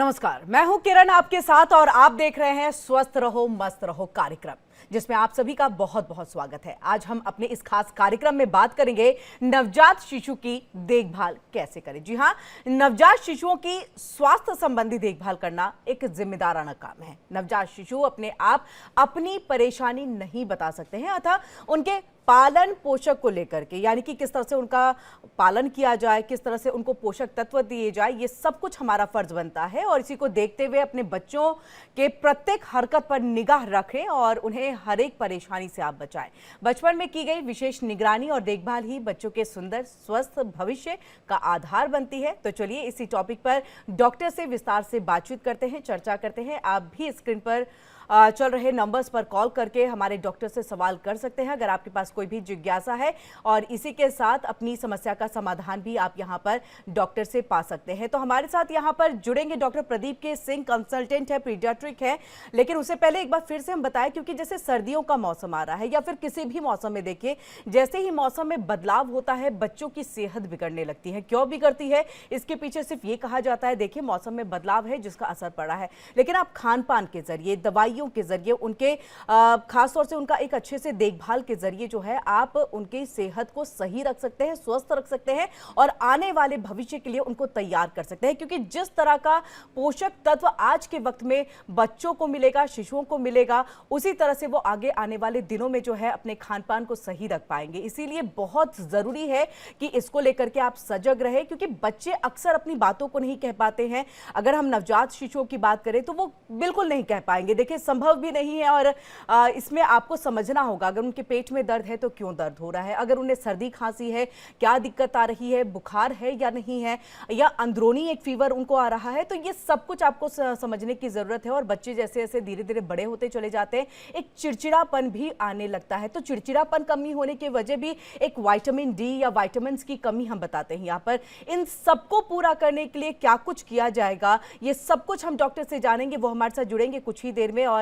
नमस्कार, मैं हूं किरण आपके साथ और आप देख रहे हैं स्वस्थ रहो मस्त रहो कार्यक्रम, जिसमें आप सभी का बहुत बहुत स्वागत है। आज हम अपने इस खास कार्यक्रम में बात करेंगे नवजात शिशु की देखभाल कैसे करें। जी हां, नवजात शिशुओं की स्वास्थ्य संबंधी देखभाल करना एक जिम्मेदाराना काम है। नवजात शिशु अपने आप अपनी परेशानी नहीं बता सकते हैं, अतः उनके पालन पोषक को लेकर के, यानी कि किस तरह से उनका पालन किया जाए, किस तरह से उनको पोषक तत्व दिए जाए, ये सब कुछ हमारा फर्ज बनता है। और इसी को देखते हुए अपने बच्चों के प्रत्येक हरकत पर निगाह रखें और उन्हें हर एक परेशानी से आप बचाएं। बचपन में की गई विशेष निगरानी और देखभाल ही बच्चों के सुंदर स्वस्थ भविष्य का आधार बनती है। तो चलिए इसी टॉपिक पर डॉक्टर से विस्तार से बातचीत करते हैं, चर्चा करते हैं। आप भी स्क्रीन पर चल रहे नंबर्स पर कॉल करके हमारे डॉक्टर से सवाल कर सकते हैं अगर आपके पास कोई भी जिज्ञासा है, और इसी के साथ अपनी समस्या का समाधान भी आप यहां पर डॉक्टर से पा सकते हैं। तो हमारे साथ यहां पर जुड़ेंगे डॉक्टर प्रदीप के सिंह, कंसल्टेंट है, पीडियाट्रिक है। लेकिन उससे पहले एक बार फिर से हम बताएं, क्योंकि जैसे सर्दियों का मौसम आ रहा है या फिर किसी भी मौसम में देखिए, जैसे ही मौसम में बदलाव होता है बच्चों की सेहत बिगड़ने लगती है। क्यों बिगड़ती है, इसके पीछे सिर्फ ये कहा जाता है देखिए मौसम में बदलाव है जिसका असर पड़ा है, लेकिन आप खान पान के जरिए, दवाइयों के जरिए, उनके खासतौर से उनका एक अच्छे से देखभाल के जरिए जो है आप उनकी सेहत को सही रख सकते हैं, स्वस्थ रख सकते हैं और आने वाले भविष्य के लिए उनको तैयार कर सकते हैं। क्योंकि जिस तरह का पोषक तत्व आज के वक्त में बच्चों को मिलेगा, शिशुओं को मिलेगा, उसी तरह से वो आगे आने वाले दिनों में जो है अपने खान पान को सही रख पाएंगे। इसीलिए बहुत जरूरी है कि इसको लेकर के आप सजग रहे, क्योंकि बच्चे अक्सर अपनी बातों को नहीं कह पाते हैं। अगर हम नवजात शिशुओं की बात करें तो वो बिल्कुल नहीं कह पाएंगे, देखिए संभव भी नहीं है। और इसमें आपको समझना होगा, अगर उनके पेट में दर्द है तो क्यों दर्द हो रहा है, अगर उन्हें सर्दी खांसी है, क्या दिक्कत आ रही है, बुखार है या नहीं है, या अंदरूनी एक फीवर उनको आ रहा है, तो ये सब कुछ आपको समझने की जरूरत है। और बच्चे जैसे जैसे धीरे धीरे बड़े होते चले जाते हैं, एक चिड़चिड़ापन भी आने लगता है। तो चिड़चिड़ापन कमी होने की वजह भी एक विटामिन डी या विटामिन की कमी हम बताते हैं यहाँ पर। इन सबको पूरा करने के लिए क्या कुछ किया जाएगा, ये सब कुछ हम डॉक्टर से जानेंगे। वो हमारे साथ जुड़ेंगे कुछ ही देर में और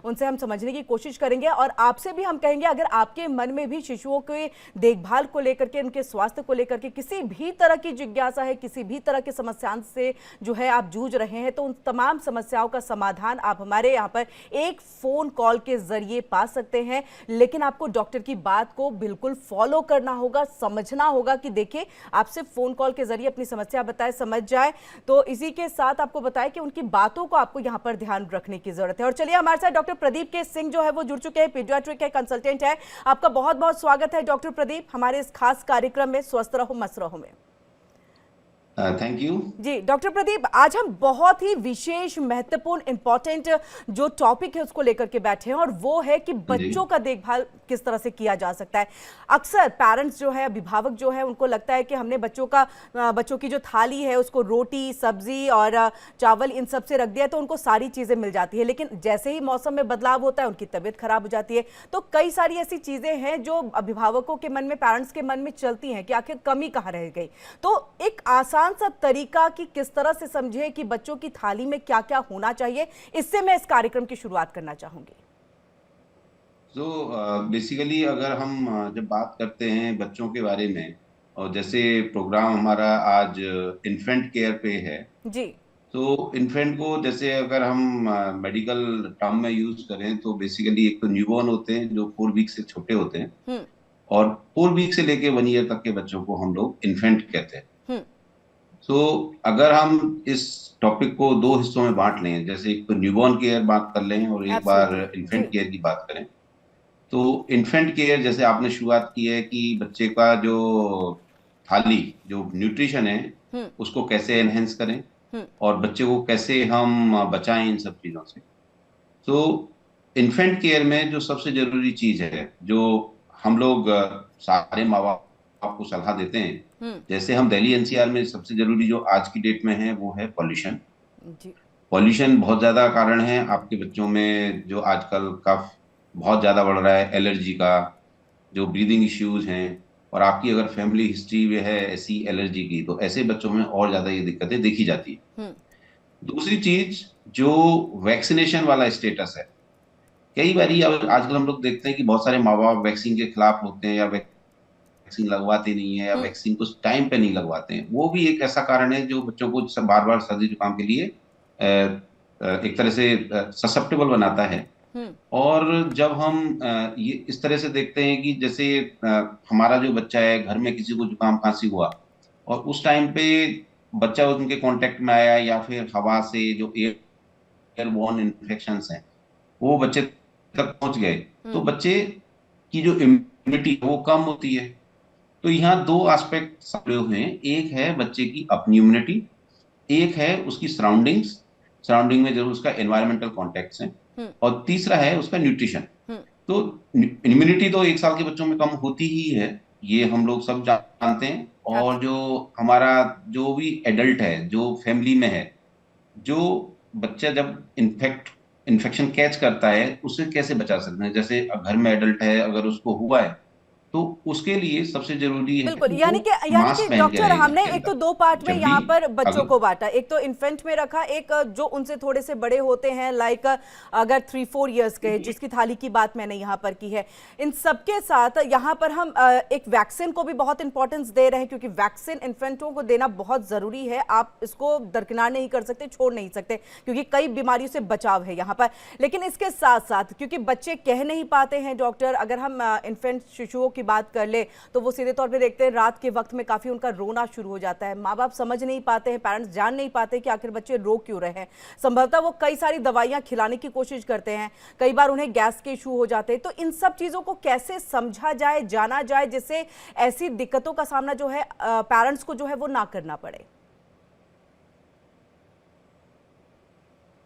उनसे हम समझने की कोशिश करेंगे। और आपसे भी हम कहेंगे, अगर आपके मन में भी शिशुओं के देखभाल को लेकर के, उनके स्वास्थ्य को लेकर के किसी भी तरह की जिज्ञासा है, किसी भी तरह की समस्या से जो है आप जूझ रहे हैं, तो उन तमाम समस्याओं का समाधान आप हमारे यहाँ पर एक फोन कॉल के जरिए पा सकते हैं। लेकिन आपको डॉक्टर की बात को बिल्कुल फॉलो करना होगा, समझना होगा कि देखिए आप सिर्फ फोन कॉल के जरिए अपनी समस्या बताए, समझ जाए। तो इसी के साथ आपको बताएं कि उनकी बातों को आपको यहाँ पर ध्यान रखने की जरूरत है। और चलिए हमारे साथ डॉक्टर प्रदीप के सिंह जो है वो जुड़ चुके हैं, पीडियाट्रिक है, कंसल्टेंट है। आपका बहुत बहुत स्वागत है डॉक्टर प्रदीप हमारे इस खास कार्यक्रम में स्वस्थ रहो मस्त रहो में। Thank you ji doctor Pradeep, आज हम बहुत ही विशेष, महत्वपूर्ण, इंपॉर्टेंट जो टॉपिक है उसको लेकर के बैठे हैं, और वो है कि बच्चों का देखभाल किस तरह से किया जा सकता है। अक्सर पेरेंट्स जो है, अभिभावक जो है, उनको लगता है कि हमने बच्चों की जो थाली है उसको रोटी, सब्जी और चावल इन सब से रख दिया तो उनको सारी चीजें मिल जाती है। लेकिन जैसे ही मौसम में बदलाव होता है उनकी तबीयत खराब हो जाती है। तो कई सारी ऐसी चीजें हैं जो अभिभावकों के मन में, पेरेंट्स के मन में चलती हैं कि आखिर कमी कहाँ रह गई। तो एक आसान सा तरीका कि किस तरह से समझे कि बच्चों की थाली में क्या क्या होना चाहिए, इससे मैं इस कार्यक्रम की शुरुआत करना चाहूंगी। बेसिकली अगर हम जब बात करते हैं बच्चों के बारे में, और जैसे प्रोग्राम हमारा आज इन्फेंट केयर पे है, जी। तो इन्फेंट को जैसे अगर हम मेडिकल टर्म में यूज करें तो बेसिकली एक तो न्यूबॉर्न होते हैं जो 4 वीक से छोटे होते हैं, और 4 वीक से लेके 1 ईयर तक के बच्चों को हम लोग इन्फेंट कहते हैं। तो अगर हम इस टॉपिक को 2 हिस्सों में बांट लें, जैसे एक तो न्यूबॉर्न केयर बात कर लें और एक बार इन्फेंट केयर की बात करें, तो इन्फेंट केयर जैसे आपने शुरुआत की है कि बच्चे का जो थाली, जो न्यूट्रिशन है उसको कैसे एनहेंस करें और बच्चे को कैसे हम बचाएं इन सब चीजों से। तो इन्फेंट केयर में जो सबसे जरूरी चीज है, जो हम लोग सारे माँ बाप को सलाह देते हैं, जैसे हम दिल्ली एनसीआर में सबसे जरूरी जो आज की डेट में है वो है पॉल्यूशन। पॉल्यूशन बहुत ज्यादा कारण है आपके बच्चों में जो आजकल कफ बहुत ज्यादा बढ़ रहा है, एलर्जी का, जो ब्रीदिंग इश्यूज हैं, और आपकी अगर फैमिली हिस्ट्री में है ऐसी एलर्जी की, तो ऐसे बच्चों में और ज्यादा ये दिक्कतें देखी जाती है। दूसरी चीज जो वैक्सीनेशन वाला स्टेटस है, कई बार आजकल हम लोग देखते हैं कि बहुत सारे माँ बाप वैक्सीन के खिलाफ होते हैं या वैक्सीन लगवाते नहीं है या वैक्सीन को टाइम पे नहीं लगवाते हैं। वो भी एक ऐसा कारण है जो बच्चों को बार बार सर्दी जुकाम के लिए एक तरह से ससेप्टेबल बनाता है। और जब हम ये इस तरह से देखते हैं कि जैसे हमारा जो बच्चा है, घर में किसी को जुकाम खांसी हुआ और उस टाइम पे बच्चा उनके कांटेक्ट में आया, या फिर हवा से जो एयरबोर्न इन्फेक्शंस हैं वो बच्चे तक पहुंच गए, तो बच्चे की जो इम्यूनिटी है वो कम होती है। तो यहाँ दो एस्पेक्ट जुड़े हुए हैं, एक है बच्चे की अपनी इम्यूनिटी, एक है उसकी सराउंडिंग्स, सराउंडिंग में जरूर उसका एनवायरमेंटल कॉन्टेक्ट्स हैं, और तीसरा है उसका न्यूट्रिशन। तो इम्यूनिटी तो 1 साल के बच्चों में कम होती ही है, ये हम लोग सब जानते हैं। और जो हमारा जो भी एडल्ट है, जो फैमिली में है, जो बच्चा जब इन्फेक्शन कैच करता है उसे कैसे बचा सकते हैं, जैसे घर में एडल्ट है अगर उसको हुआ है तो उसके लिए सबसे जरूरी है बिल्कुल, कि वो यानी कि मास्क पहन के डॉक्टर, रहे घर हमने के एक तो अंदर। दो पार्ट में जब भी यहाँ पर बच्चों अगर को बांटा, एक तो इन्फेंट में रखा, एक जो उनसे थोड़े से बड़े होते हैं, लाइक अगर 3-4 इयर्स के, जिसकी थाली की बात मैंने यहाँ पर की है। इन सबके साथ यहाँ पर हम एक वैक्सीन को भी बहुत इंपॉर्टेंस दे रहे हैं, क्योंकि वैक्सीन इन्फेंटों को देना बहुत जरूरी है। आप इसको दरकिनार नहीं कर सकते, छोड़ नहीं सकते, क्योंकि कई बीमारियों से बचाव है यहाँ पर। लेकिन इसके साथ साथ क्योंकि बच्चे कह नहीं पाते हैं डॉक्टर, अगर हम इन्फेंट शिशुओं की बात कर ले तो वो सीधे तौर पे देखते हैं रात के वक्त में काफी उनका रोना शुरू हो जाता है। माँ बाप समझ नहीं पाते हैं, पेरेंट्स जान नहीं पाते कि आखिर बच्चे रो क्यों रहे हैं। संभवतः वो कई सारी दवाइयां खिलाने की कोशिश करते हैं, कई बार उन्हें गैस के इशू हो जाते हैं। तो इन सब चीजों को कैसे समझा जाए, जाना जाए, जिससे ऐसी दिक्कतों का सामना जो है पेरेंट्स को जो है वो ना करना पड़े।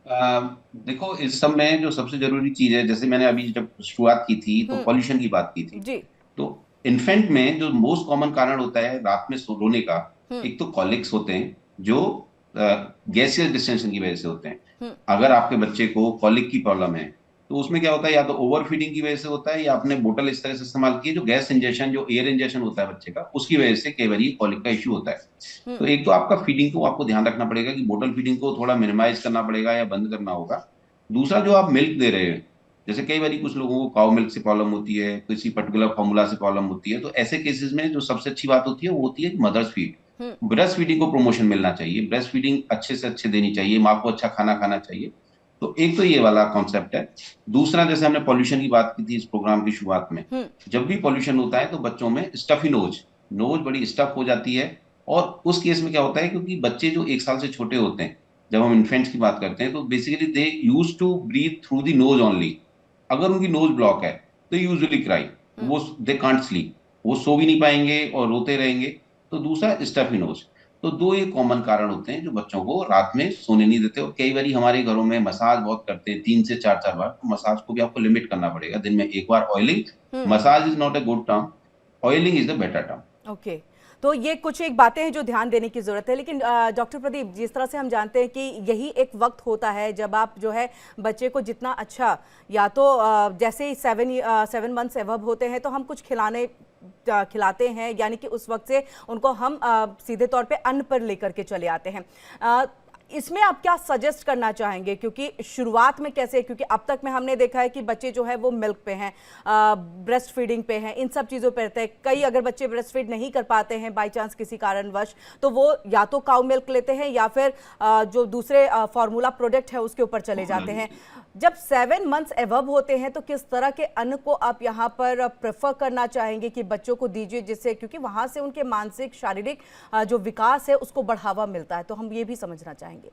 देखो, इस सब में जो सबसे जरूरी चीज है, जैसे मैंने अभी जब शुरुआत की थी तो पॉल्यूशन की बात की थी। जी। तो इन्फेंट में जो मोस्ट कॉमन कारण होता है रात में रोने का, एक तो कॉलिक्स होते हैं जो गैसियस डिस्टेंशन की वजह से होते हैं। अगर आपके बच्चे को कॉलिक की प्रॉब्लम है तो उसमें क्या होता है, या तो ओवर फीडिंग की वजह से होता है, या आपने बोतल इस तरह से इस्तेमाल की है, जो गैस इंजेक्शन, जो एयर इंजेक्शन होता है बच्चे का, उसकी वजह से कई बार कॉलिक का इश्यू होता है। तो एक तो आपका फीडिंग को आपको ध्यान रखना पड़ेगा कि बोतल फीडिंग को थोड़ा मिनिमाइज करना पड़ेगा या बंद करना होगा। दूसरा, जो आप मिल्क दे रहे हैं, जैसे कई बार कुछ लोगों को काउ मिल्क से प्रॉब्लम होती है, किसी पर्टिकुलर फॉर्मूला से प्रॉब्लम होती है, तो ऐसे केसेस में जो सबसे अच्छी बात होती है वो होती है मदर्स फीड। ब्रेस्ट फीडिंग को प्रमोशन मिलना चाहिए, ब्रेस्ट फीडिंग अच्छे से अच्छे देनी चाहिए, माँ को अच्छा खाना खाना चाहिए। तो एक तो ये वाला कॉन्सेप्ट है। दूसरा, जैसे हमने पॉल्यूशन की बात की थी इस प्रोग्राम की शुरुआत में, जब भी पॉल्यूशन होता है तो बच्चों में स्टफी नोज, नोज बड़ी स्टफ हो जाती है। और उस केस में क्या होता है, क्योंकि बच्चे जो 1 साल से छोटे होते हैं, जब हम इन्फेंट्स की बात करते हैं, तो basically they used to breathe through the nose only. अगर उनकी नोज ब्लॉक है तो यूजुअली क्राई, वो दे कांट स्लीप, वो सो भी नहीं पाएंगे और रोते रहेंगे। तो दूसरा, स्टफी नोज। तो दो ये कॉमन कारण होते हैं जो बच्चों को रात में सोने नहीं देते। और कई बार हमारे घरों में मसाज बहुत करते हैं, 3 से 4 बार। तो मसाज को भी आपको लिमिट करना पड़ेगा, दिन में 1 बार oiling. Massage is not a good term, oiling is the better term. Okay, तो ये कुछ एक बातें हैं जो ध्यान देने की जरूरत है। लेकिन डॉक्टर प्रदीप, जिस तरह से हम जानते हैं कि यही एक वक्त होता है जब आप जो है बच्चे को जितना अच्छा, या तो जैसे ही 7 मंथ्स एबव होते हैं तो हम कुछ खिलाते हैं, यानी कि उस वक्त से उनको हम सीधे तौर पे अन्न पर लेकर के चले आते हैं। इसमें आप क्या सजेस्ट करना चाहेंगे, क्योंकि शुरुआत में कैसे, क्योंकि अब तक में हमने देखा है कि बच्चे जो है वो मिल्क पे हैं, ब्रेस्ट फीडिंग पे हैं, इन सब चीज़ों पे रहते हैं। कई अगर बच्चे ब्रेस्ट फीड नहीं कर पाते हैं बाई चांस किसी कारणवश, तो वो या तो काउ मिल्क लेते हैं या फिर जो दूसरे फार्मूला प्रोडक्ट है उसके ऊपर चले जाते हैं। जब 7 मंथ्स एबव होते हैं तो किस तरह के अन्न को आप यहाँ पर प्रेफर करना चाहेंगे कि बच्चों को दीजिए, जिससे, क्योंकि वहाँ से उनके मानसिक शारीरिक जो विकास है उसको बढ़ावा मिलता है, तो हम ये भी समझना चाहेंगे।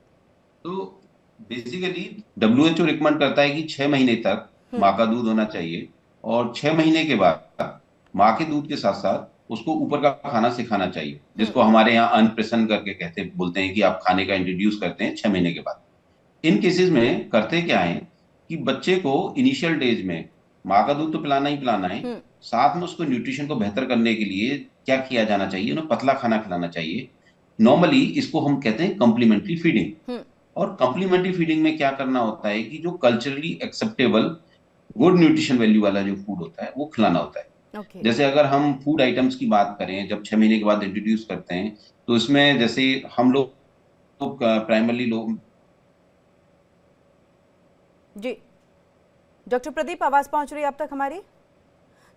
तो बेसिकली WHO रिकमेंड करता है कि 6 महीने तक माँ का दूध होना चाहिए, और 6 महीने के बाद माँ के दूध के साथ साथ उसको ऊपर का खाना सिखाना चाहिए, जिसको हमारे यहाँ अनप्रेशन करके कहते बोलते हैं कि आप खाने का इंट्रोड्यूस करते हैं 6 महीने के बाद। इन केसेस में करते क्या है कि बच्चे को इनिशियल डेज में माँ का दूध तो पिलाना ही पिलाना है, साथ में उसको न्यूट्रिशन को बेहतर करने के लिए क्या किया जाना चाहिए, उन्हें पतला खाना खिलाना चाहिए। नॉर्मली इसको हम कहते हैं कॉम्प्लीमेंट्री फीडिंग। और कॉम्प्लीमेंट्री फीडिंग में क्या करना होता है कि जो culturally acceptable good nutrition value वाला जो फूड होता है वो खिलाना होता है। जैसे अगर हम फूड आइटम्स की बात करें, जब 6 महीने के बाद इंट्रोड्यूस करते हैं, तो इसमें जैसे हम लोग प्राइमरली लोग। जी डॉक्टर प्रदीप, आवाज पहुंच रही है आप तक हमारी?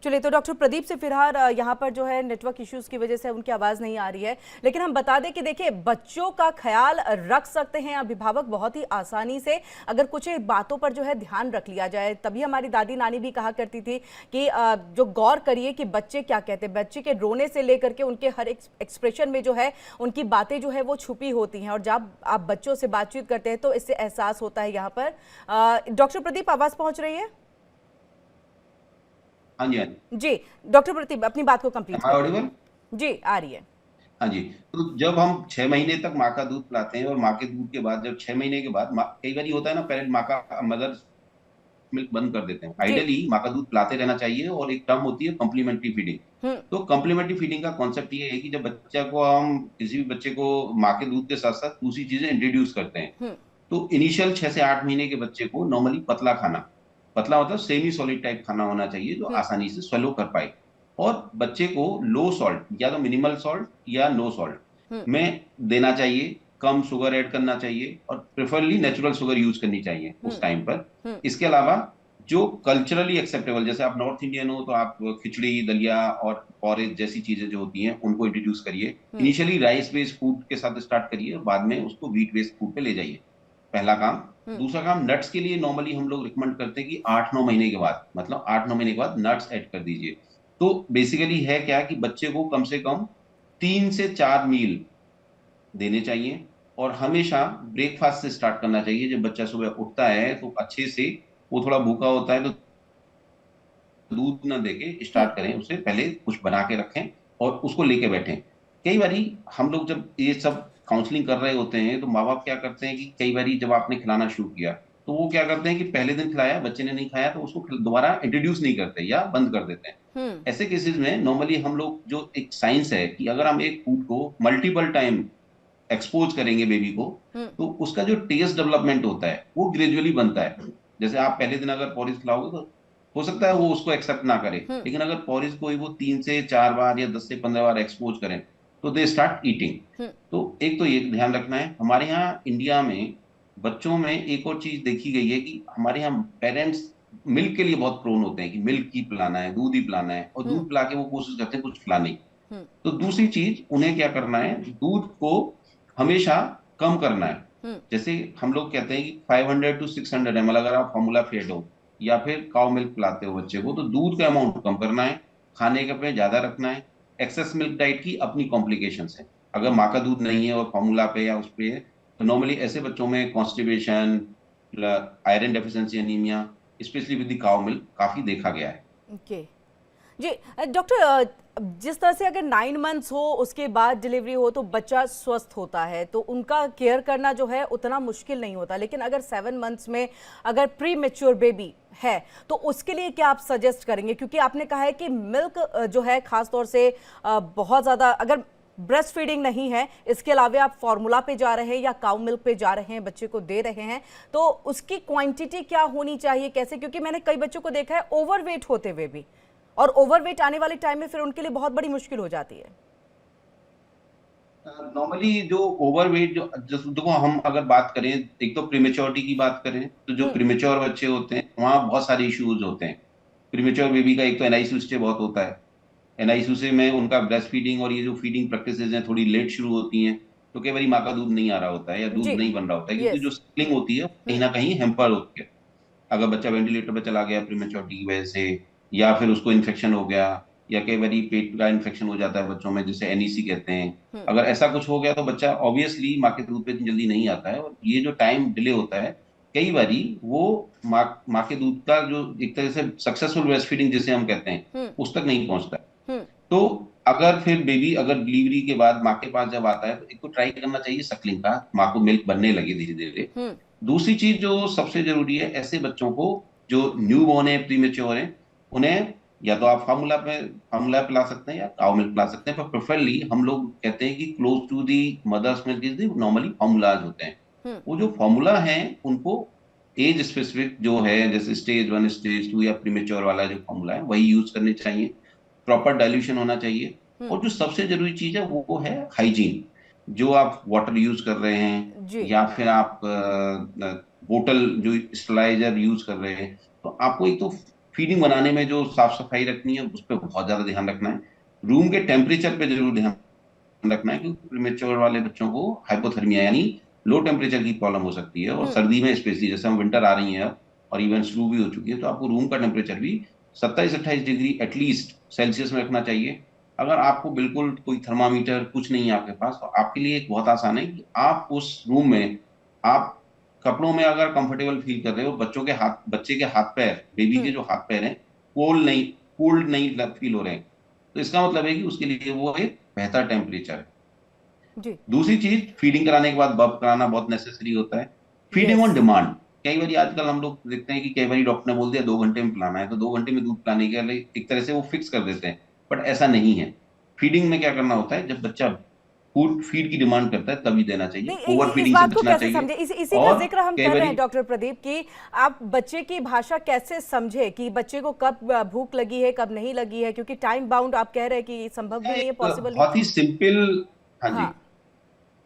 चलिए, तो डॉक्टर प्रदीप से फिलहाल यहाँ पर जो है नेटवर्क इश्यूज की वजह से उनकी आवाज़ नहीं आ रही है, लेकिन हम बता दें कि देखिए, बच्चों का ख्याल रख सकते हैं अभिभावक बहुत ही आसानी से, अगर कुछ एक बातों पर जो है ध्यान रख लिया जाए। तभी हमारी दादी नानी भी कहा करती थी कि जो गौर करिए कि बच्चे क्या कहते हैं, बच्चे के रोने से लेकर के उनके हर एक एक्सप्रेशन में जो है उनकी बातें जो है वो छुपी होती हैं, और जब आप बच्चों से बातचीत करते हैं तो इससे एहसास होता है। यहाँ पर डॉक्टर प्रदीप, आवाज़ पहुँच रही है? हाँ जी, हाँ जी। जी, डॉक्टर प्रदीप अपनी बात को कंप्लीट हाँ, करिए। ऑडिबल। जी, आ रही है। हाँ जी। तो जब हम 6 महीने तक माँ का दूध पिलाते हैं और माँ के दूध के बाद जब 6 महीने के बाद कई बार होता है ना, पेरेंट माँ का मदर मिल्क बंद कर देते हैं। जी। आइडियली माँ का दूध पिलाते रहना चाहिए, और एक टर्म होती है कॉम्प्लीमेंट्री फीडिंग। हम्म। तो कॉम्प्लीमेंट्री फीडिंग का कॉन्सेप्ट ये है कि जब बच्चा को हम किसी भी बच्चे को माँ के दूध के साथ साथ दूसरी चीजें इंट्रोड्यूस करते हैं, हम्म। तो इनिशियल 6 से 8 महीने के बच्चे को नॉर्मली पतला खाना, पतला मतलब सेमी सॉलिड टाइप खाना होना चाहिए जो हम्म। आसानी से स्वेलो कर पाए। और बच्चे को लो सॉल्ट या तो मिनिमल सॉल्ट या नो सॉल्ट हम्म। में देना चाहिए, कम शुगर ऐड करना चाहिए, और प्रेफरली नेचुरल शुगर यूज करनी चाहिए हम्म। उस टाइम पर। हम्म। इसके अलावा जो कल्चरली एक्सेप्टेबल, जैसे आप नॉर्थ इंडियन हो तो आप खिचड़ी, दलिया और पॉरेज जैसी चीजें जो होती हैं उनको इंट्रोड्यूस करिए। हम्म। इनिशियली राइस बेस्ड फूड के साथ स्टार्ट करिए, और बाद में उसको व्हीट बेस्ड फूड पे ले जाइए। पहला काम। हम्म। दूसरा काम, नट्स के लिए नॉर्मली हम लोग रिकमेंड करते हैं कि 8-9 महीने के बाद, मतलब 8-9 महीने के बाद नट्स ऐड कर दीजिए। तो बेसिकली है क्या कि बच्चे को कम से कम 3 से 4 मील देने चाहिए, और हमेशा ब्रेकफास्ट से स्टार्ट करना चाहिए। जब बच्चा सुबह उठता है तो अच्छे से, वो थोड़ा भूखा होता है तो दूध ना देके हम्म। स्टार्ट करें, उससे पहले कुछ बना के रखें और उसको लेके बैठें। कई बारी हम लोग जब ये सब काउंसलिंग कर रहे होते हैं तो माँ बाप क्या करते हैं कि कई बारी जब आपने खिलाना शुरू किया तो वो क्या करते हैं कि पहले दिन खिलाया, बच्चे ने नहीं खाया तो उसको दोबारा इंट्रोड्यूस नहीं करते या बंद कर देते हैं। हम्म। ऐसे केसेस में नॉर्मली हम लोग, जो एक साइंस है कि अगर हम एक फूड को मल्टीपल टाइम एक्सपोज करेंगे बेबी को, हम्म। तो उसका जो टेस्ट डेवलपमेंट होता है वो ग्रेजुअली बनता है। जैसे आप पहले दिन अगर पॉरिज खिलाओगे तो हो सकता है वो उसको एक्सेप्ट ना करे, हम्म। लेकिन अगर पॉरिज को ही वो 3 से 4 बार या 10 से 15 बार एक्सपोज करें तो दे स्टार्ट ईटिंग। हम्म। तो एक तो ये ध्यान रखना है। हमारे यहाँ इंडिया में बच्चों में एक और चीज देखी गई है कि हमारे यहाँ पेरेंट्स मिल्क के लिए बहुत प्रोन होते हैं कि मिल्क ही पिलाना है, दूध ही पिलाना है, और हम्म। दूध पिला के वो कोशिश करते हैं कुछ खिलाने की। हम्म। तो दूसरी चीज उन्हें क्या करना है, दूध को हमेशा कम करना है। हम्म। जैसे हम लोग कहते हैं कि 500 to 600 ml अगर आप फॉर्मूला फेड हो या फिर काउ मिल्क पिलाते हो बच्चे को, तो दूध का अमाउंट कम करना है, खाने का पे ज्यादा रखना है। एक्सेस मिल्क डाइट की अपनी कॉम्प्लिकेशंस है। अगर माँ का दूध नहीं है और फॉर्मूला पे या उस पे है, तो नॉर्मली ऐसे बच्चों में constipation, iron deficiency, anaemia, specially with the cow milk काफी देखा गया है। ओके। जी, डॉक्टर, जिस तरह से अगर 9 मंथ्स हो उसके बाद डिलीवरी हो तो बच्चा स्वस्थ होता है, तो उनका केयर करना जो है उतना मुश्किल नहीं होता, लेकिन अगर 7 मंथ्स में अगर प्री मेच्योर बेबी है तो उसके लिए क्या आप सजेस्ट करेंगे? क्योंकि आपने कहा है कि मिल्क जो है खास तौर से बहुत ज़्यादा, अगर ब्रेस्ट फीडिंग नहीं है, इसके अलावा आप फार्मूला पे जा रहे हैं या काउ मिल्क पे जा रहे हैं, बच्चे को दे रहे हैं, तो उसकी क्वांटिटी क्या होनी चाहिए, कैसे? क्योंकि मैंने कई बच्चों को देखा है ओवरवेट होते हुए भी, और ओवरवेट आने वाले टाइम में फिर उनके लिए बहुत बड़ी मुश्किल हो जाती है। नॉर्मली जो ओवरवेट, जो जैसे देखो, हम अगर बात करें, एक तो प्रीमेच्योरिटी की बात करें, तो जो हम्म। प्रीमेच्योर बच्चे होते हैं वहाँ बहुत सारे इश्यूज होते हैं। प्रीमेच्योर बेबी का एक तो एनआईसीयू स्टे बहुत होता है। एनआईसीयू से में उनका ब्रेस्ट फीडिंग और ये जो फीडिंग प्रैक्टिसेस हैं थोड़ी लेट शुरू होती हैं, तो कई बार माँ का दूध नहीं आ रहा होता है या दूध जी। नहीं बन रहा होता है, क्योंकि यस। जो स्किलिंग होती है कहीं हम्म। ना कहीं हेम्पर होती है। अगर बच्चा वेंटिलेटर पे चला गया प्रीमेच्योरिटी की वजह से, या फिर उसको इन्फेक्शन हो गया, या कई बार पेट का इन्फेक्शन हो जाता है बच्चों में जिसे एनईसी कहते हैं, हम्म। अगर ऐसा कुछ हो गया तो बच्चा ऑब्वियसली माँ के दूध पे इतनी जल्दी नहीं आता है, और ये जो टाइम डिले होता है कई बारी वो माँ के दूध का जो एक तरह से सक्सेसफुल ब्रेस्ट फीडिंग जिसे हम कहते हैं हम्म। उस तक नहीं पहुंचता है। हम्म। तो अगर फिर बेबी अगर डिलीवरी के बाद माँ के पास जब आता है तो एक तो ट्राई करना चाहिए सकलिंग का, माँ को मिल्क बनने लगे धीरे धीरे। हम्म। दूसरी चीज जो सबसे जरूरी है, ऐसे बच्चों को जो न्यू बॉर्न है, प्रीमेच्योर है, उन्हें या तो आप फार्मूला पिला सकते हैं या काउ मिल्क पिला सकते हैं, पर प्रेफरली हम लोग कहते हैं कि close to the mother's milk is the normally formulas होते हैं। हम्म। वो जो फार्मूला है उनको एज स्पेसिफिक जो है, जैसे स्टेज 1 स्टेज 2 या प्रीमेच्योर वाला जो फार्मूला है वही यूज करने चाहिए। प्रॉपर डाइल्यूशन होना चाहिए। हम्म। और जो सबसे जरूरी चीज है वो है हाइजीन। जो आप वाटर यूज कर रहे हैं जी। या फिर आप बोतल जो स्टरलाइजर यूज कर रहे हैं, तो आपको एक तो फीडिंग बनाने में जो साफ सफाई रखनी है उस पर बहुत ज्यादा ध्यान रखना है। रूम के टेम्परेचर पे जरूर ध्यान रखना है, क्योंकि प्रीमेच्योर वाले बच्चों को हाइपोथर्मिया यानी लो टेम्परेचर की प्रॉब्लम हो सकती है। और सर्दी में स्पेशली, जैसे हम विंटर आ रही है अब और इवन शुरू भी हो चुकी है, तो आपको रूम का टेम्परेचर भी 27-28 डिग्री एटलीस्ट सेल्सियस में रखना चाहिए। अगर आपको बिल्कुल कोई थर्मामीटर कुछ नहीं है आपके पास, तो आपके लिए एक बहुत आसान है कि आप उस रूम में, आप कपड़ों में अगर कंफर्टेबल फील कर रहे हो, बच्चे के हाथ पैर, बेबी के जो हाथ पैर हैं, कोल्ड नहीं फील हो रहे हैं, तो इसका मतलब है कि उसके लिए वो एक बेहतर टेम्परेचर है। जी। दूसरी चीज, फीडिंग कराने के बाद बब कराना बहुत नेसेसरी होता है। Feeding yes. ऑन डिमांड, कई बार आजकल हम लोग देखते हैं कि कई बार डॉक्टर ने बोल दिया 2 घंटे में पिलाना है, तो 2 घंटे में दूध पिलाने के लिए एक तरह से वो फिक्स कर देते हैं, बट ऐसा नहीं है। फीडिंग में क्या करना होता है, जब बच्चा फीड की डिमांड करता है तभी देना चाहिए, नहीं, ओवर इस फीडिंग से बात को बचना कैसे चाहिए। समझे, इसी का और जिक्र हम कई कर रहे बार हैं डॉक्टर प्रदीप कि आप बच्चे की भाषा कैसे समझे कि बच्चे को कब भूख लगी है, कब नहीं लगी है, क्योंकि टाइम बाउंड आप कह रहे हैं कि संभव भी नहीं है, एक पॉसिबल नहीं। बहुत ही सिंपल, हाँ जी, हाँ।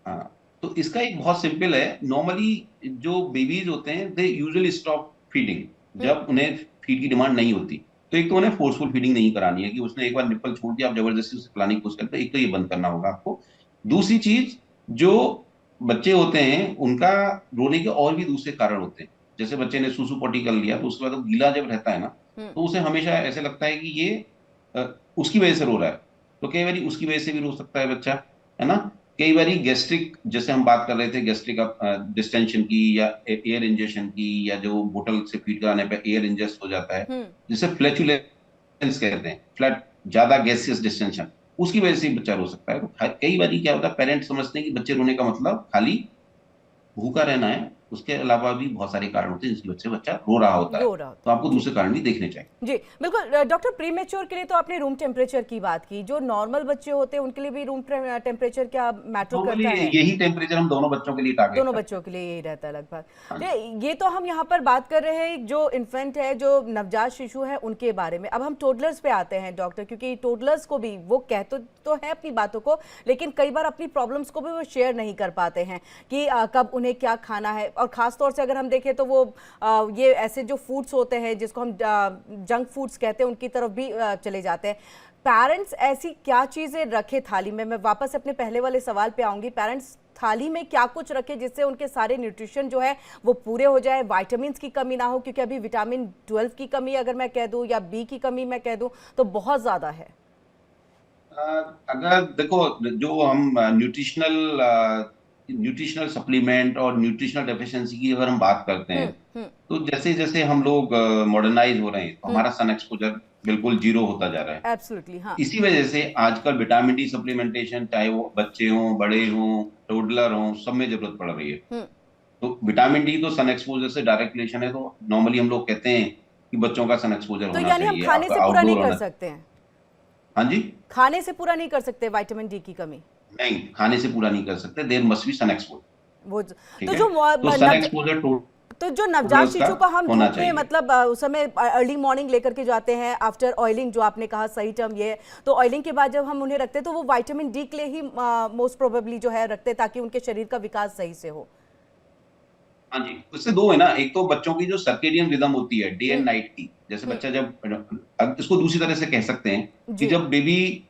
हाँ, तो इसका एक बहुत सिंपल है। नॉर्मली जो बेबीज होते हैं दे यूजुअली स्टॉप फीडिंग हम्म। जब उन्हें फीड की डिमांड नहीं होती। तो एक तो उन्हें फोर्सफुल फीडिंग नहीं करानी है कि उसने एक बार निप्पल छोड़ दिया, आप जबरदस्ती उसे पिलाने की कोशिश करते हैं, एक तो ये बंद करना होगा आपको। दूसरी चीज, जो बच्चे होते हैं उनका रोने के और भी दूसरे कारण होते हैं। जैसे बच्चे ने सूसू पोटी कर लिया, तो उसके बाद वो गीला जब रहता है ना, हम्म। तो उसे हमेशा ऐसे लगता है कि ये उसकी वजह से रो रहा है। तो कई बार उसकी वजह से भी रो सकता है बच्चा, है ना। कई बार गैस्ट्रिक, जैसे हम बात कर रहे थे गैस्ट्रिक डिस्टेंशन की या एयर इंजेक्शन की, या जो बोतल से फीड कराने पे एयर इंजेस्ट हो जाता है, हम्म। जिसे फ्लैचुलेंस कहते हैं, फ्लैट, ज्यादा गैसियस डिस्टेंशन, उसकी वजह से भी बच्चा रो सकता है। तो कई बार क्या होता है, पेरेंट्स समझते हैं कि बच्चे रोने का मतलब खाली भूखा रहना है, उसके अलावा भी बहुत सारे कारण होते हैं जिसकी वजह से बच्चा रो रहा होता है। रो रहा तो होता है। आपको जी। दूसरे कारण भी देखने चाहिए। जी बिल्कुल। डॉक्टर, प्रीमेच्योर के लिए तो आपने रूम टेम्परेचर की बात की, जो नॉर्मल बच्चे होते हैं उनके लिए भी रूम टेम्परेचर क्या मैटर नॉर्मली करता है? यही टेम्परेचर हम दोनों बच्चों के लिए टारगेट दोनों करते बच्चों हैं। के लिए यही रहता है लगभग। हाँ जी। ये तो हम यहाँ पर बात कर रहे हैं जो इन्फेंट है, जो नवजात शिशु है, उनके बारे में। अब हम टोडलर्स पे आते हैं डॉक्टर, क्योंकि टोडलर्स को भी वो कहते तो है अपनी बातों को, लेकिन कई बार अपनी प्रॉब्लम्स को भी वो शेयर नहीं कर पाते हैं कि कब उन्हें क्या खाना है। और ख़ास तौर से अगर हम देखें तो वो ये ऐसे जो फूड्स होते हैं जिसको हम जंक फूड्स कहते हैं, उनकी तरफ भी चले जाते हैं। पेरेंट्स ऐसी क्या चीज़ें रखे थाली में? मैं वापस अपने पहले वाले सवाल पे आऊँगी। पेरेंट्स थाली में क्या कुछ रखे जिससे उनके सारे न्यूट्रिशन जो है वो पूरे हो जाए, विटामिन की कमी ना हो, क्योंकि अभी विटामिन 12 की कमी अगर मैं कह दूं या बी की कमी मैं कह दूं तो बहुत ज्यादा है। अगर देखो, जो हम न्यूट्रिशनल सप्लीमेंट और न्यूट्रिशनल डेफिशिएंसी की अगर हम बात करते हैं, हम्म। तो जैसे जैसे हम लोग मॉडर्नाइज हो रहे हैं, तो हम्म। हमारा सन एक्सपोजर बिल्कुल जीरो होता जा रहा है। एब्सोल्युटली। हाँ। इसी वजह से आजकल विटामिन डी सप्लीमेंटेशन, चाहे वो बच्चे हों, बड़े हों, टोडलर हों, सब में जरूरत पड़ रही है। हम्म। तो विटामिन डी तो सन एक्सपोजर से डायरेक्ट रिलेशन है, तो नॉर्मली हम लोग कहते हैं कि बच्चों का सन एक्सपोजर तो होना यानी हम चाहिए, खाने आपका से पूरा नहीं आउटडोर कर होना। सकते हैं? हाँ जी। खाने से पूरा नहीं कर सकते विटामिन डी की कमी? नहीं, खाने से पूरा नहीं कर सकते, there must be sun exposure. वो ठीक तो है, जो तो सन एक्सपोजर तो जो नवजात टोटल्स का शिशु को हम होना धूप में, चाहिए। मतलब उस समय अर्ली मॉर्निंग लेकर के जाते हैं आफ्टर ऑयलिंग, जो आपने कहा सही टर्म ये है, तो ऑयलिंग के बाद जब हम उन्हें रखते हैं तो वो विटामिन डी के लिए ही मोस्ट प्रोबेबली जो है रखते हैं, ताकि उनके शरीर का विकास सही से हो। हाँ जी, उससे दो है ना, एक तो बच्चों की जो सर्केडियन रिदम होती है डे एंड हम्म। नाइट की, जैसे हम्म। बच्चा जब, अब इसको दूसरी तरह से कह सकते हैं कि जी। जब बेबी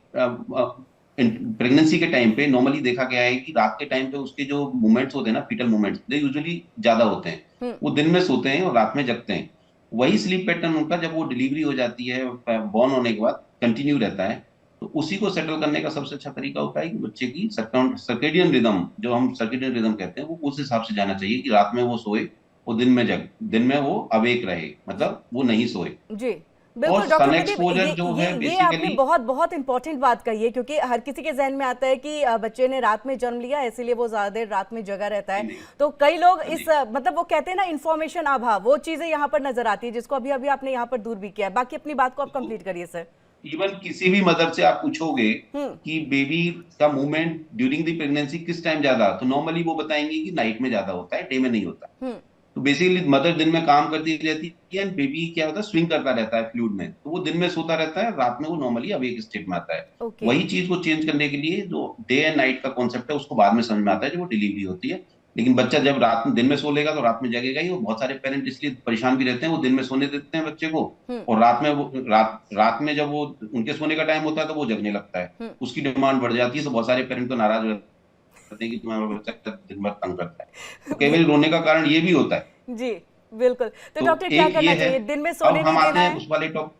प्रेगनेंसी के टाइम पे नॉर्मली देखा गया है कि रात के टाइम पे उसके जो मूवमेंट्स होते हैं ना, फीटल मूवमेंट्स, दे यूजुअली ज्यादा होते हैं। हम्म। वो दिन में सोते हैं और रात में जगते हैं। वही स्लीप पैटर्न उनका जब वो डिलीवरी हो जाती है, बॉर्न होने के बाद कंटिन्यू रहता है। तो उसी को सेटल करने का सबसे अच्छा तरीका होता है कि बच्चे की सर्केडियन रिदम, जो हम सर्केडियन रिदम कहते हैं, वो उस हिसाब से जाना चाहिए कि रात में वो सोए, वो दिन में वो अवेक रहे, मतलब वो नहीं सोए। जी और बिल्कुल डॉक्टर सन प्रदीप, एक्सपोजर जो है ये आपने बेसिकली, बहुत बहुत इंपॉर्टेंट बात कही है, क्योंकि हर किसी के जहन में आता है कि बच्चे ने रात में जन्म लिया इसीलिए वो ज्यादा देर रात में जगा रहता है। नहीं, तो कई लोग हाँ इस जी, मतलब वो कहते हैं ना इंफॉर्मेशन अभाव, वो चीजें यहाँ पर नजर आती है, जिसको अभी अभी आपने यहाँ पर दूर भी किया है। बाकी अपनी बात को आप कंप्लीट करिए सर। इवन किसी भी मदर से आप पूछोगे हम्म। कि बेबी का मूवमेंट ड्यूरिंग द प्रेगनेंसी किस टाइम ज्यादा, तो नॉर्मली वो बताएंगे कि नाइट में ज्यादा होता है, डे में नहीं होता। हम्म। तो बेसिकली मदर दिन में काम करती रहती है, एंड बेबी क्या होता है, स्विंग करता रहता है फ्लूइड में, तो वो दिन में सोता रहता है, रात में वो नॉर्मली अवेक स्टेट में आता है। ओके। वही चीज को चेंज करने के लिए जो डे एंड नाइट का कॉन्सेप्ट है, उसको बाद में समझ में आता है जब वो डिलीवरी होती है। लेकिन बच्चा जब रात में दिन में सो लेगा तो रात में जगेगा ही। और बहुत सारे पेरेंट इसलिए परेशान भी रहते हैं, वो दिन में सोने देते हैं बच्चे को, और रात में वो रात में जब वो उनके सोने का टाइम होता है तो वो जगने लगता है, उसकी डिमांड बढ़ जाती है। तो बहुत सारे पेरेंट तो नाराज हो जाते हैं कि तुम्हारा बच्चा दिन भर तंग करता है। तो कई बार रोने का कारण ये भी होता है। जी बिल्कुल। तो तो डॉक्टर क्या एक ये करना है। चाहिए, दिन में अब सोने हम नहीं आते देना हैं है? उस वाले टॉप।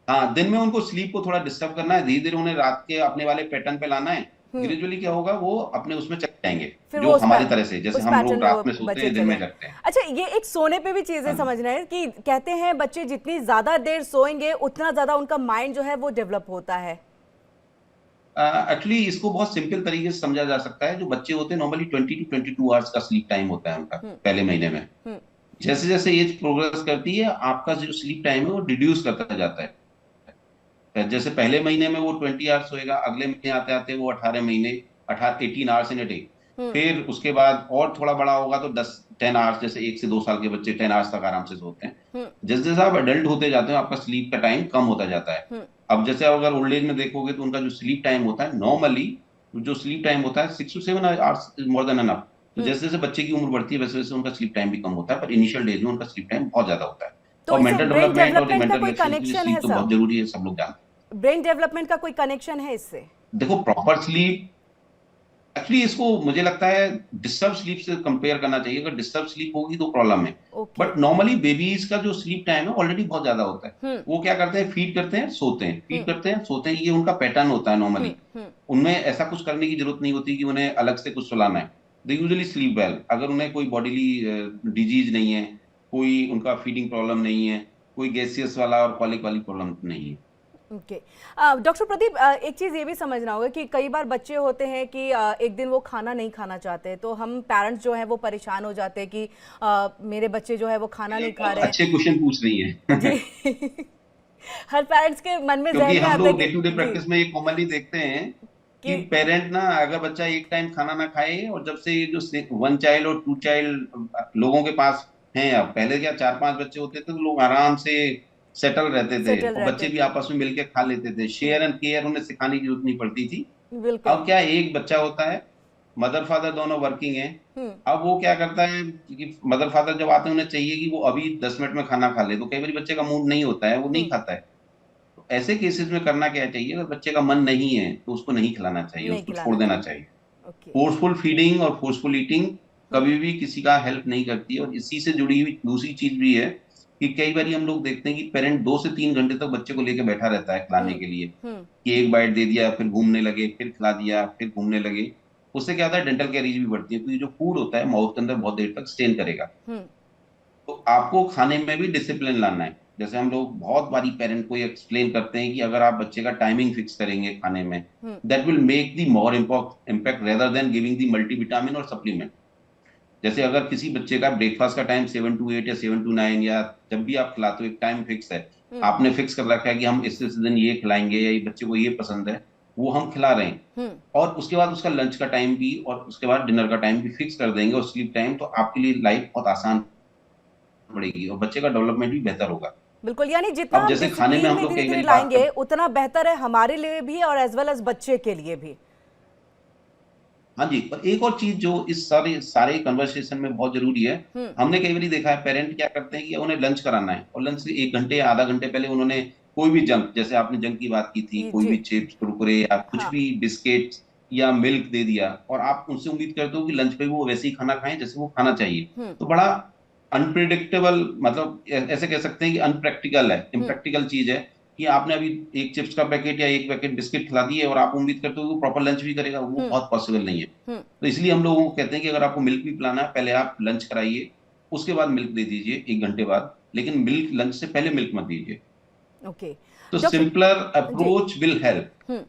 हाँ, दिन में उनको स्लीप को थोड़ा डिस्टर्ब करना है, धीरे धीरे उन्हें रात के अपने वाले पैटर्न पे लाना है। ग्रेजुअली क्या होगा, वो अपने उसमें चले जाएंगे, फिर जो वो हमारी तरह से, जैसे उस हम पैटर्न लोग में वो रात में सोते बच्चे हैं दिन में चले। जगते हैं। अच्छा, ये एक सोने पे भी चीजें हाँ, समझना है कि कहते हैं बच्चे जितनी ज्यादा देर सोएंगे उतना ज्यादा उनका माइंड जो है वो डेवलप होता है। एक्चुअली इसको बहुत सिंपल तरीके से समझा जा सकता है। जो बच्चे होते हैं नॉर्मली 20 to 22 आवर्स का स्लीप टाइम होता है उनका हम्म। पहले महीने में। हम्म। जैसे जैसे एज प्रोग्रेस करती है, आपका जो स्लीप टाइम है वो रिड्यूस करता जाता है। जैसे पहले महीने में वो 20 आवर्स होएगा, अगले महीने आते आते वो 18 महीने, 18 18 आवर्स इन अ डे। हम्म। फिर उसके बाद और थोड़ा बड़ा होगा तो 10 10 आवर्स, जैसे 1 से 2 साल के बच्चे 10 आवर्स तक आराम से सोते हैं। हम्म। जैसे जैसे आप अडल्ट होते जाते हो, आपका स्लीप का टाइम कम होता जाता है। हम्म। अब जैसे अगर ओल्ड एज में देखोगे तो उनका जो स्लीप टाइम होता है नॉर्मली, जो स्लीप टाइम होता है 6 to 7 hours is more than enough. तो हम्म। जैसे जैसे बच्चे की उम्र बढ़ती है वैसे वैसे उनका स्लीप टाइम भी कम होता है, पर इनिशियल डेज में उनका स्लीप टाइम बहुत ज्यादा होता है। तो और इससे मेंटल ब्रेन डेवलपमेंट और डेवलपमेंट का मेंटल कोई रिलैक्सेशन के लिए कनेक्शन स्लीप है तो सर? बहुत जरूरी है, सब लोग जानते ब्रेन डेवलपमेंट का कोई कनेक्शन है इससे? हैं। देखो, प्रॉपर स्लीप, एक्चुअली इसको मुझे लगता है डिस्टर्ब स्लीप से कंपेयर करना चाहिए। अगर डिस्टर्ब स्लीप होगी तो प्रॉब्लम है। ओके। बट नॉर्मली बेबीज का जो स्लीप टाइम है ऑलरेडी बहुत ज्यादा होता है। हम्म। वो क्या करते हैं, फीड करते हैं सोते हैं, फीड हम्म। करते हैं सोते हैं, ये उनका पैटर्न होता है हम्म। नॉर्मली। हम्म। उनमें ऐसा कुछ करने की जरूरत नहीं होती कि उन्हें अलग से कुछ सुलाना है। They usually sleep well. अगर उन्हें कोई बॉडीली डिजीज नहीं है, कोई उनका फीडिंग प्रॉब्लम नहीं है, कोई गैसियस वाला और कॉलिक वाली प्रॉब्लम नहीं है। ओके। डॉक्टर प्रदीप, एक चीज़ ये भी समझना होगा कि कई बार बच्चे होते हैं कि एक दिन वो खाना नहीं खाना चाहते, तो हम पेरेंट्स जो है वो परेशान हो जाते हैं कि मेरे बच्चे जो है वो खाना ये नहीं खा बहुत रहे अच्छे क्वेश्चन पूछ रही हैं। है। जी। हर पेरेंट्स के मन में क्योंकि जहन में हम आता है लोग डे कि टू डे जी प्रैक्टिस में ये कॉमनली देखते हैं कि कि पेरेंट ना, अगर बच्चा एक टाइम खाना ना खाए, और जब से ये जो 1 चाइल्ड और 2 चाइल्ड लोगों के पास हैं, अब पहले क्या 4 5 बच्चे होते थे तो लोग आराम से सेटल रहते थे सेटल और बच्चे रहते भी थे। आपस में मिलके खा लेते थे। शेयर एंड केयर उन्हें सिखाने की जरूरत नहीं पड़ती थी। बिल्कुल। अब क्या, एक बच्चा होता है, मदर फादर दोनों वर्किंग है। हम्म। अब वो क्या करता है कि मदर फादर जब आते हैं उन्हें चाहिए कि वो अभी 10 मिनट में खाना खा ले, तो कई बार बच्चे का मूड नहीं होता है, वो नहीं हम्म। खाता है। तो ऐसे केसेस में करना क्या चाहिए, अगर बच्चे का मन नहीं है तो उसको नहीं खिलाना चाहिए, नहीं उसको छोड़ खिलाना देना चाहिए। चाहिए। ओके। फोर्सफुल फीडिंग और फोर्सफुल ईटिंग हम्म। कभी भी किसी का हेल्प नहीं करती है। और इसी से जुड़ी हुई दूसरी चीज भी है कि कई बार हम लोग देखते हैं कि पेरेंट 2 से 3 घंटे तक बच्चे को लेकर बैठा रहता है खिलाने हम्म। के लिए, हम्म। कि एक बाइट दे दिया फिर घूमने लगे, फिर खिला दिया फिर घूमने लगे। उससे क्या होता है, डेंटल कैरीज भी बढ़ती है, क्योंकि जो फूड होता है माउथ के अंदर बहुत देर तक स्टेन करेगा। हम्म। तो आपको खाने में भी डिसिप्लिन लाना है। जैसे हम लोग बहुत बारी पेरेंट को ये एक्सप्लेन करते हैं कि अगर आप बच्चे का टाइमिंग फिक्स करेंगे खाने में, hmm. That will make the more impact rather than giving the multivitamin और सप्लीमेंट। जैसे अगर किसी बच्चे का ब्रेकफास्ट का टाइम 7 to 8 या 7 to 9, या जब भी आप खिलाते हो एक टाइम फिक्स है, हम्म। आपने फिक्स कर रखा है कि हम इस दिन ये खिलाएंगे या ये बच्चे को ये पसंद है, वो हम खिला रहे हैं। हम्म। और उसके बाद उसका लंच का टाइम भी और उसके बाद डिनर का टाइम भी फिक्स कर देंगे और स्लीप टाइम, तो आपके लिए लाइफ बहुत आसान पड़ेगी और बच्चे का डेवलपमेंट भी बेहतर होगा। बिल्कुल, यानी जितना अब हम जैसे खाने में डिसिप्लिन हम में लोग धीरे कई धीरे बार बात लाएंगे उतना बेहतर है हमारे लिए भी और एज वेल एज बच्चे के लिए भी। हाँ जी, पर एक और चीज जो इस सारे सारे कन्वर्सेशन में बहुत जरूरी है, हम्म। हमने कई बार देखा है पेरेंट क्या करते हैं कि उन्हें लंच कराना है और लंच से 1 घंटे या आधा घंटे पहले उन्होंने कोई भी जंक, जैसे आपने जंक की बात की थी, कोई जी। भी चिप्स कुरकुरे या कुछ हाँ। भी बिस्किट या मिल्क दे दिया, और आप उनसे उम्मीद करते हो कि लंच पे वो वैसे ही खाना खाएं जैसे वो खाना चाहिए। हम्म। तो बड़ा अनप्रिडिक्टेबल, मतलब ऐसे कह सकते हैं कि अनप्रैक्टिकल है, हम्म। इम्प्रैक्टिकल चीज है कि आपने अभी एक चिप्स का पैकेट या एक पैकेट बिस्किट खिला दिए और आप उम्मीद करते हो कि वो प्रॉपर लंच भी करेगा, वो हम्म। बहुत पॉसिबल नहीं है। हम्म। तो इसलिए हम लोगों को कहते हैं कि अगर आपको मिल्क भी पिलाना है, पहले आप लंच कराइए, उसके बाद मिल्क दे दीजिए 1 घंटे बाद, लेकिन मिल्क लंच से पहले मिल्क मत दीजिए। ओके। तो डॉक्टर सिंपलर जी। Approach will help. हम्म।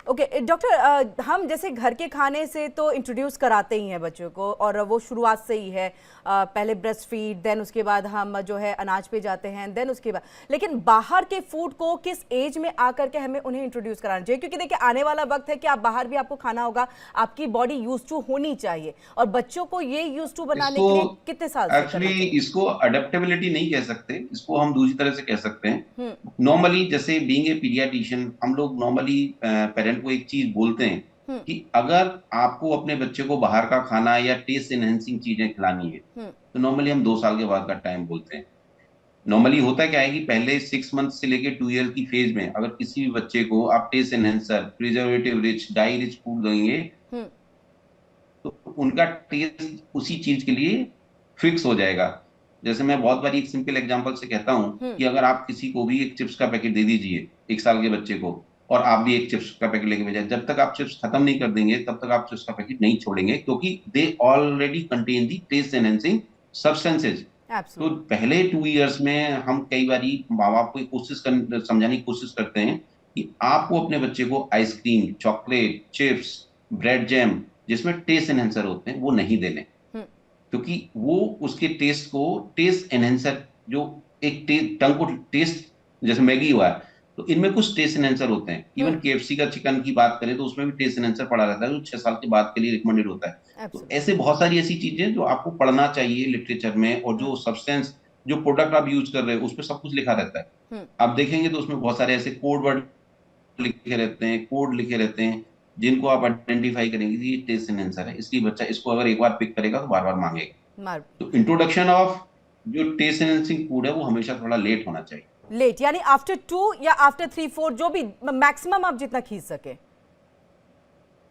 ओके डॉक्टर, हम जैसे घर के खाने से तो इंट्रोड्यूस कराते ही हैं बच्चों को और वो शुरुआत से ही है, पहले ब्रेस्ट फीड, देन उसके बाद हम जो है अनाज पे जाते हैं, देन उसके बाद, लेकिन बाहर के फूड को किस एज में आकर के हमें उन्हें इंट्रोड्यूस कराना चाहिए? क्योंकि देखिए आने वाला वक्त है कि आप बाहर भी आपको खाना होगा, आपकी बॉडी यूज टू होनी चाहिए, और बच्चों को ये यूज टू बनाने इसको के लिए कितने साल से एक्चुअली करना चाहिए? इसको अडेप्टेबिलिटी नहीं कह सकते, इसको हम दूसरी तरह से कह सकते हैं। हम्म। नॉर्मली जैसे बीइंग ए पीडियाट्रिशियन, हम लोग नॉर्मली पेरेंट को एक चीज बोलते हैं कि अगर आपको अपने बच्चे को बाहर का खाना या टेस्ट एनहेंसिंग चीजें खिलानी है, तो नॉर्मली हम 2 साल के बाद का टाइम बोलते हैं। नॉर्मली होता क्या है कि पहले 6 मंथ से लेके 2 ईयर की फेज में अगर किसी भी बच्चे को आप taste enhancer, preservative rich, dye rich food देंगे, तो उनका टेस्ट उसी चीज के लिए फिक्स हो जाएगा। जैसे मैं बहुत बार एक सिंपल एग्जांपल से कहता हूं कि अगर आप किसी को भी एक चिप्स का पैकेट दे दीजिए 1 साल के बच्चे को, और आप भी एक चिप्स का पैकेट लेके भेजा, जब तक आप चिप्स खत्म नहीं कर देंगे तब तक आप चिप्स का पैकेट नहीं छोड़ेंगे, क्योंकि they already contain the taste enhancing substances. तो एब्सोल्युटली। पहले 2 ईयर्स में हम कई बार माँ बाप को समझाने की कोशिश करते हैं कि आपको अपने बच्चे को ice cream, chocolate, chips, bread jam जिसमें टेस्ट एनहेंसर होते हैं वो नहीं देने, क्योंकि वो उसके टेस्ट एनहेंसर जो टंग को टेस्ट, जैसे मैगी हुआ है तो इनमें कुछ टेस्ट एनहेंसर होते हैं। इवन केएफसी का चिकन की बात करें तो उसमें भी टेस्ट एनहेंसर पड़ा रहता है जो 6 साल के बाद के लिए रिकमेंडेड होता है। तो ऐसे बहुत सारी ऐसी चीजें जो आपको पढ़ना चाहिए लिटरेचर में, और जो सब्सटेंस, जो प्रोडक्ट आप यूज कर रहे हो उस पर सब कुछ लिखा रहता है। आप देखेंगे तो उसमें बहुत सारे ऐसे कोड वर्ड लिखे रहते हैं, कोड लिखे रहते हैं, जिनको आप आइडेंटिफाई करेंगे कि ये टेस्ट एनहेंसर है, इसलिए बच्चा इसको अगर एक बार पिक करेगा तो बार बार मांगेगा। तो इंट्रोडक्शन ऑफ जो टेस्ट एनहेंसिंग फूड है वो हमेशा थोड़ा लेट होना चाहिए। लेट यानी आफ्टर 2 या आफ्टर 3 4, जो भी मैक्सिमम आप जितना खींच सके,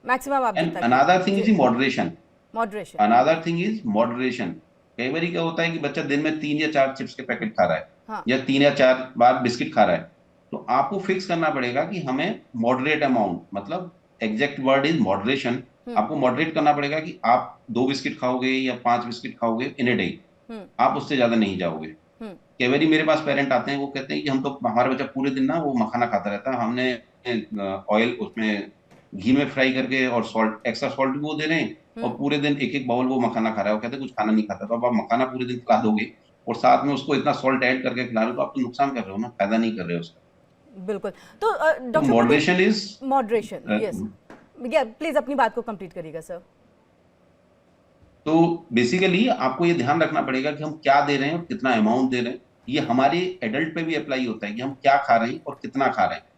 मैक्सिमम आप एंड जितना। Another thing is moderation. Moderation. Another thing is moderation. कई बार क्या होता है कि बच्चा दिन में 3 या 4 चिप्स के पैकेट खा रहा है, हाँ। या 3 या 4 बार बिस्किट खा रहा है, तो आपको फिक्स करना पड़ेगा कि हमें मॉडरेट अमाउंट, मतलब एग्जैक्ट वर्ड इज मॉडरेशन। आपको मॉडरेट करना पड़ेगा कि आप 2 बिस्किट खाओगे या 5 बिस्किट खाओगे इन ए डे, आप उससे ज्यादा नहीं जाओगे। कई बार मेरे पास पेरेंट आते हैं, वो कहते हैं कि हम तो, हमारा बच्चा पूरे दिन ना वो मखाना खाता रहता है, हमने ऑयल उसमें घी में फ्राई करके और सॉल्ट, एक्स्ट्रा सॉल्ट भी वो दे रहे हैं, और पूरे दिन एक एक बाउल वो मखाना खा रहा है। वो कहते हैं कुछ खाना नहीं खाता। तो अब आप मखाना पूरे दिन खिला दोगे और साथ में उसको इतना सॉल्ट ऐड करके खिला रहे हो, तो आप तो नुकसान कर रहे हो ना, फायदा नहीं कर रहे हो उसका। बिल्कुल। तो doctor moderation is moderation, yes, please अपनी बात को कंप्लीट करिएगा सर। तो बेसिकली आपको ये ध्यान रखना पड़ेगा कि हम क्या दे रहे हैं और कितना अमाउंट दे रहे हैं। ये हमारे एडल्ट पे भी अप्लाई होता है कि हम क्या खा रहे हैं और कितना खा रहे हैं।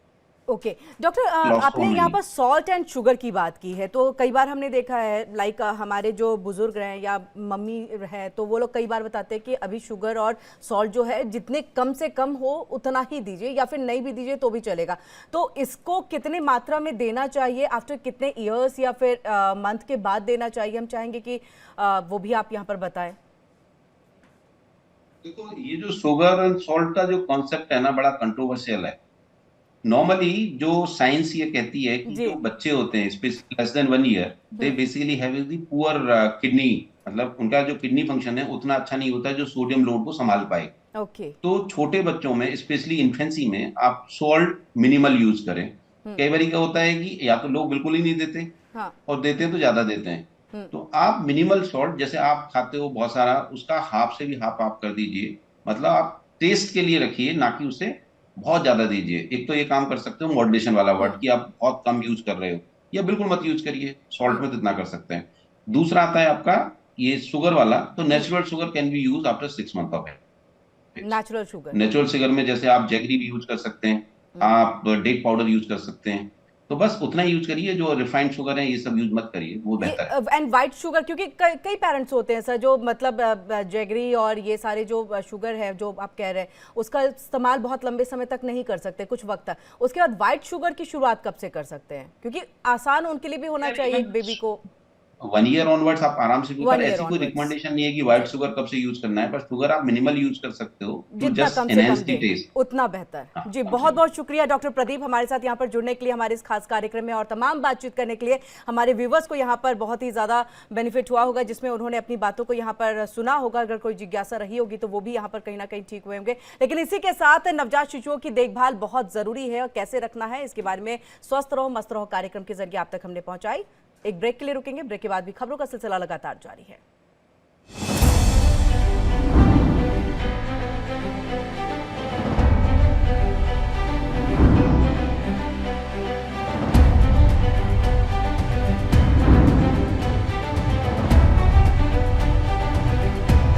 ओके डॉक्टर, आपने यहाँ पर सॉल्ट एंड शुगर की बात की है, तो कई बार हमने देखा है लाइक हमारे जो बुजुर्ग हैं या मम्मी हैं, तो वो लोग कई बार बताते हैं कि अभी शुगर और सॉल्ट जो है जितने कम से कम हो उतना ही दीजिए, या फिर नहीं भी दीजिए तो भी चलेगा। तो इसको कितने मात्रा में देना चाहिए, आफ्टर कितने ईयर्स या फिर मंथ के बाद देना चाहिए, हम चाहेंगे कि वो भी आप यहाँ पर बताएं। देखो, ये जो शुगर एंड सॉल्ट का जो कॉन्सेप्ट है ना, बड़ा कंट्रोवर्शियल है। नॉर्मली जो साइंस ये कहती है कि जो बच्चे होते हैं specially less than 1 year, they basically have the poor kidney, मतलब उनका जो किडनी फंक्शन है उतना अच्छा नहीं होता है जो सोडियम लोड को संभाल पाए। ओके। तो छोटे बच्चों में स्पेशली इन्फेंसी में आप सॉल्ट मिनिमल यूज करें। कई बार क्या होता है कि या तो लोग बिल्कुल ही नहीं देते, हाँ। और देते हैं तो ज्यादा देते हैं। तो आप मिनिमल सॉल्ट, जैसे आप खाते हो बहुत सारा, उसका हाफ से भी हाफ आप कर दीजिए, मतलब आप टेस्ट के लिए रखिए, ना कि उसे बहुत ज्यादा दीजिए। एक तो ये काम कर सकते हो मॉडरेशन वाला वर्ड, कि आप बहुत कम यूज कर रहे हो, या बिल्कुल मत यूज करिए, सॉल्ट में तो इतना कर सकते हैं। दूसरा आता है आपका ये शुगर वाला, तो natural sugar can be use after 6 month of age. Natural sugar, natural sugar में जैसे आप जैगरी भी यूज कर सकते हैं, आप डेट पाउडर यूज कर सकते हैं, तो बस उतना यूज करिए। जो रिफाइंड शुगर है ये सब यूज मत करिए, वो बेहतर है। एंड वाइट शुगर, क्योंकि कई पेरेंट्स होते हैं सर जो मतलब जैगरी और ये सारे जो शुगर है जो आप कह रहे हैं उसका इस्तेमाल बहुत लंबे समय तक नहीं कर सकते, कुछ वक्त तक। उसके बाद वाइट शुगर की शुरुआत कब से कर सकते हैं, क्योंकि आसान उनके लिए भी होना चाहिए एक बेबी को। 1 ईयर ऑनवर्ड्स आप आराम से, पर ऐसी कोई रिकमेंडेशन नहीं है कि व्हाइट शुगर कब से यूज करना है, पर शुगर आप मिनिमल यूज कर सकते हो, जितना कम से कम दे उतना बेहतर। हाँ, जी बहुत बहुत शुक्रिया डॉक्टर प्रदीप हमारे साथ यहाँ पर जुड़ने के लिए, हमारे इस खास कार्यक्रम में और तमाम बातचीत करने के लिए। हमारे व्यूवर्स को यहाँ पर बहुत ही ज्यादा बेनिफिट हुआ होगा, जिसमें उन्होंने अपनी बातों को यहाँ पर सुना होगा। अगर कोई जिज्ञासा रही होगी तो वो भी यहाँ पर कहीं ना कहीं ठीक हुए होंगे। लेकिन इसी के साथ नवजात शिशुओं की देखभाल बहुत जरूरी है और कैसे रखना है इसके बारे में स्वस्थ रहो मस्त रहो कार्यक्रम के जरिए आप तक हमने पहुंचाई। एक ब्रेक के लिए रुकेंगे, ब्रेक के बाद भी खबरों का सिलसिला लगातार जारी है।